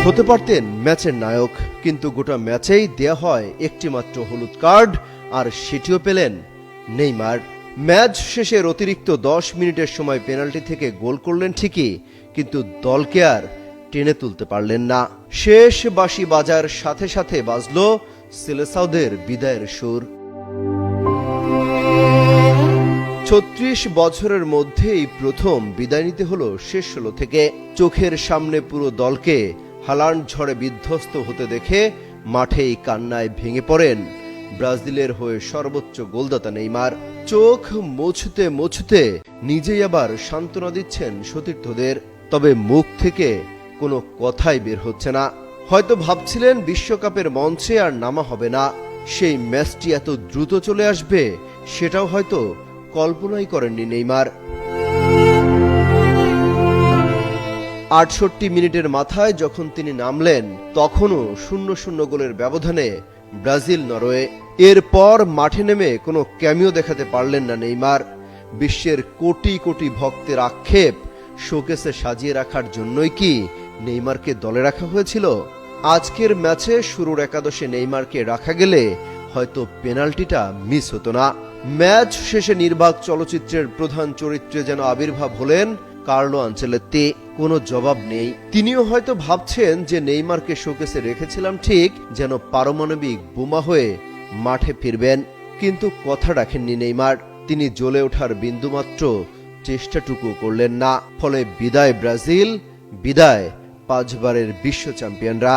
হতে পারতেন ম্যাচের নায়ক, কিন্তু গোটা ম্যাচেই দেয়া হয় একটি মাত্র হলুদ কার্ড, আর সেটিও পেলেন নেইমার। ম্যাচ শেষের অতিরিক্ত 10 মিনিটের সময় পেনাল্টি থেকে গোল করলেন ঠিকই, কিন্তু দলকে আর টেনে তুলতে পারলেন না। শেষ বাঁশি বাজার সাথে সাথে বাজলো সেলেসাওদের বিদায়ের সুর। 36 বছরের মধ্যে এই প্রথম বিদায় নিতে হলো শেষ 16 থেকে। চোখের সামনে পুরো দলকে হালান্ড ঝড়ে বিধ্বস্ত হতে দেখে মাঠেই কান্নায় ভেঙে পড়েন ব্রাজিলের হয়ে সর্বোচ্চ গোলদাতা নেইমার। চোখ মুছতে মুছতে নিজেই আবার সান্ত্বনা দিচ্ছেন সতীর্থদের, তবে মুখ থেকে কোনো কথাই বের হচ্ছে না। হয়তো ভাবছিলেন বিশ্বকাপের মঞ্চে আর নামা হবে না, সেই ম্যাচটি এত দ্রুত চলে আসবে সেটাও হয়তো কল্পনাই করেননি নেইমার। 68 মিনিটের মাথায় যখন তিনি নামলেন, তখনও 0-0 গোলের ব্যবধানে ব্রাজিল নরওয়ে। এরপর মাঠে নেমে কোনো ক্যামিও দেখাতে পারলেন না নেইমার। বিশ্বের কোটি কোটি ভক্তের আক্ষেপ, শোকেসে সাজিয়ে রাখার জন্যই কি নেইমারকে দলে রাখা হয়েছিল? আজকের ম্যাচে শুরুর একাদশে নেইমারকে রাখা গেলে হয়তো পেনাল্টিটা মিস হতো না। ম্যাচ শেষে নির্বাক চলচ্চিত্রের প্রধান চরিত্রে যেন আবির্ভাব হলেন কার্লো আনচেলত্তি। কোনো জবাব নেই। তিনিও হয়তো ভাবছেন যে নেইমারকে শোকেসে রেখেছিলাম ঠিক যেন পারমাণবিক বোমা হয়ে মাঠে ফিরবেন, কিন্তু কথা রাখেননি নেইমার। তিনি জ্বলে ওঠার বিন্দুমাত্র চেষ্টাটুকু করলেন না। ফলে বিদায় ব্রাজিল, বিদায় 5 বারের বিশ্ব চ্যাম্পিয়নরা।